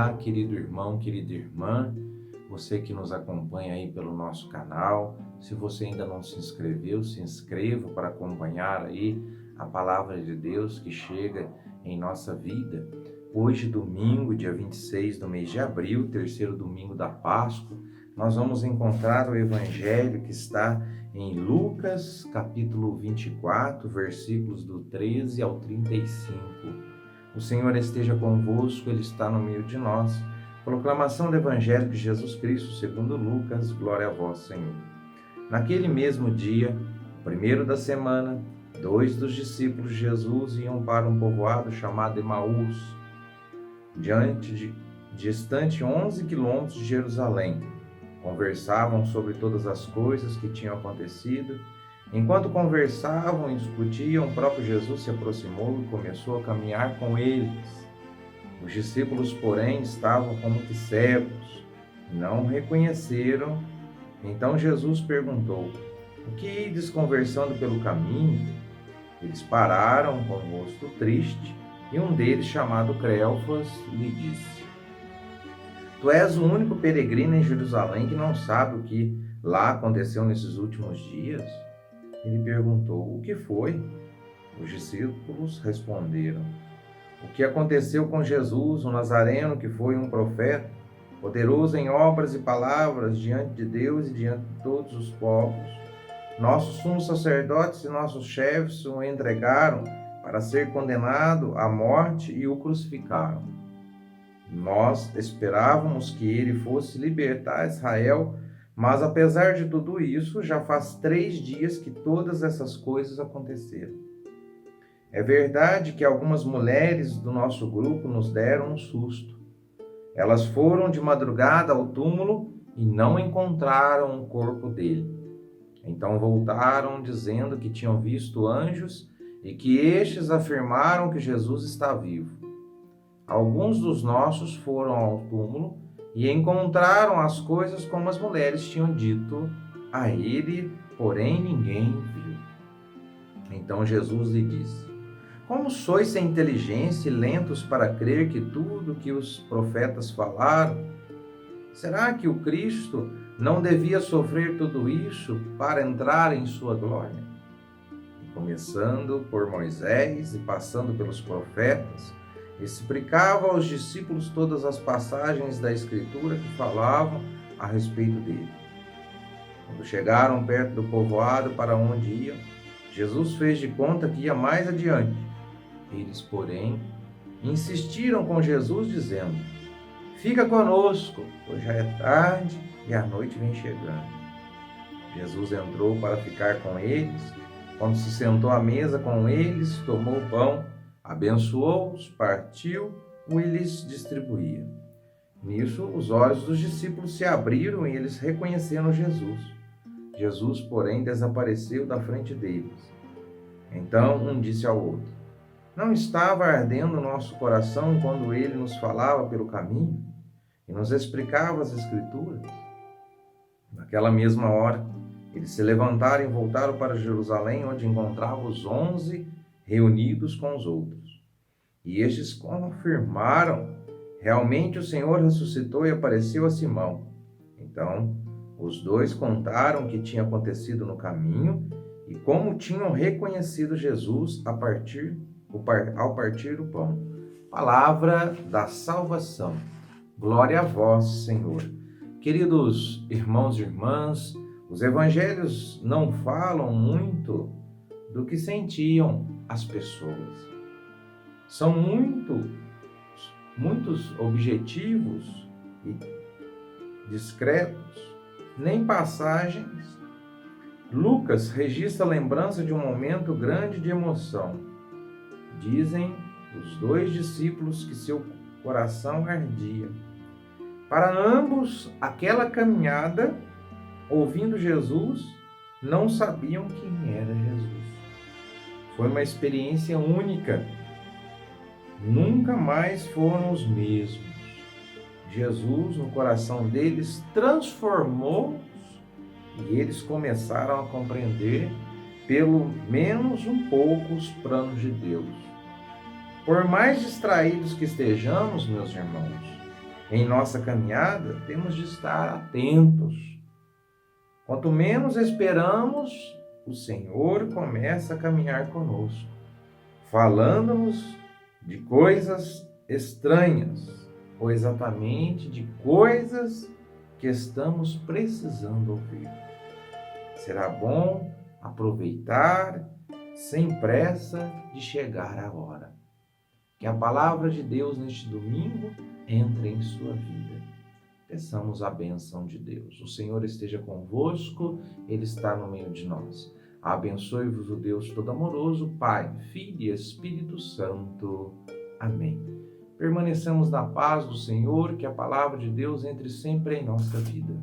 Olá, querido irmão, querida irmã, você que nos acompanha aí pelo nosso canal. Se você ainda não se inscreveu, se inscreva para acompanhar aí a palavra de Deus que chega em nossa vida. Hoje, domingo, dia 26 do mês de abril, terceiro domingo da Páscoa, nós vamos encontrar o evangelho que está em Lucas, capítulo 24, versículos do 13 ao 35. O Senhor esteja convosco, Ele está no meio de nós. Proclamação do Evangelho de Jesus Cristo, segundo Lucas, glória a vós, Senhor. Naquele mesmo dia, primeiro da semana, 2 dos discípulos de Jesus iam para um povoado chamado Emaús, distante 11 quilômetros de Jerusalém. Conversavam sobre todas as coisas que tinham acontecido. Enquanto conversavam e discutiam, o próprio Jesus se aproximou e começou a caminhar com eles. Os discípulos, porém, estavam como que cegos, não o reconheceram. Então Jesus perguntou: "O que ides conversando pelo caminho?" Eles pararam com o rosto triste, e um deles, chamado Cleofas, lhe disse: "Tu és o único peregrino em Jerusalém que não sabe o que lá aconteceu nesses últimos dias?" Ele perguntou: "O que foi?" Os discípulos responderam: "O que aconteceu com Jesus, o Nazareno, que foi um profeta, poderoso em obras e palavras diante de Deus e diante de todos os povos. Nossos sumos sacerdotes e nossos chefes o entregaram para ser condenado à morte e o crucificaram. Nós esperávamos que ele fosse libertar Israel, mas apesar de tudo isso, já faz 3 dias que todas essas coisas aconteceram. É verdade que algumas mulheres do nosso grupo nos deram um susto. Elas foram de madrugada ao túmulo e não encontraram o corpo dele. Então voltaram dizendo que tinham visto anjos e que estes afirmaram que Jesus está vivo. Alguns dos nossos foram ao túmulo e encontraram as coisas como as mulheres tinham dito a ele, porém ninguém viu." Então Jesus lhe disse: "Como sois sem inteligência e lentos para crer que tudo que os profetas falaram? Será que o Cristo não devia sofrer tudo isso para entrar em sua glória?" E começando por Moisés e passando pelos profetas, explicava aos discípulos todas as passagens da Escritura que falavam a respeito dele. Quando chegaram perto do povoado para onde iam, Jesus fez de conta que ia mais adiante. Eles, porém, insistiram com Jesus, dizendo: "Fica conosco, pois já é tarde e a noite vem chegando." Jesus entrou para ficar com eles. Quando se sentou à mesa com eles, tomou o pão, abençoou-os, partiu-o e lhes distribuía. Nisso, os olhos dos discípulos se abriram e eles reconheceram Jesus. Jesus, porém, desapareceu da frente deles. Então um disse ao outro: "Não estava ardendo o nosso coração quando ele nos falava pelo caminho e nos explicava as Escrituras?" Naquela mesma hora, eles se levantaram e voltaram para Jerusalém, onde encontravam os 11 reunidos com os outros. E estes confirmaram: "Realmente o Senhor ressuscitou e apareceu a Simão." Então, os dois contaram o que tinha acontecido no caminho e como tinham reconhecido Jesus ao partir o pão. Palavra da salvação. Glória a vós, Senhor. Queridos irmãos e irmãs, os evangelhos não falam muito do que sentiam as pessoas. São muitos objetivos e discretos, nem passagens. Lucas registra a lembrança de um momento grande de emoção. Dizem os 2 discípulos que seu coração ardia. Para ambos, aquela caminhada, ouvindo Jesus, não sabiam quem era Jesus. Foi uma experiência única. Nunca mais foram os mesmos. Jesus, no coração deles, transformou e eles começaram a compreender, pelo menos um pouco, os planos de Deus. Por mais distraídos que estejamos, meus irmãos, Em nossa caminhada, temos de estar atentos. Quanto menos esperamos, o Senhor começa a caminhar conosco, falando-nos de coisas estranhas, ou exatamente de coisas que estamos precisando ouvir. Será bom aproveitar sem pressa de chegar a hora. Que a palavra de Deus neste domingo entre em sua vida. Peçamos a bênção de Deus. O Senhor esteja convosco, Ele está no meio de nós. Abençoe-vos o Deus Todo-Amoroso, Pai, Filho e Espírito Santo. Amém. Permaneçamos na paz do Senhor, que a palavra de Deus entre sempre em nossa vida.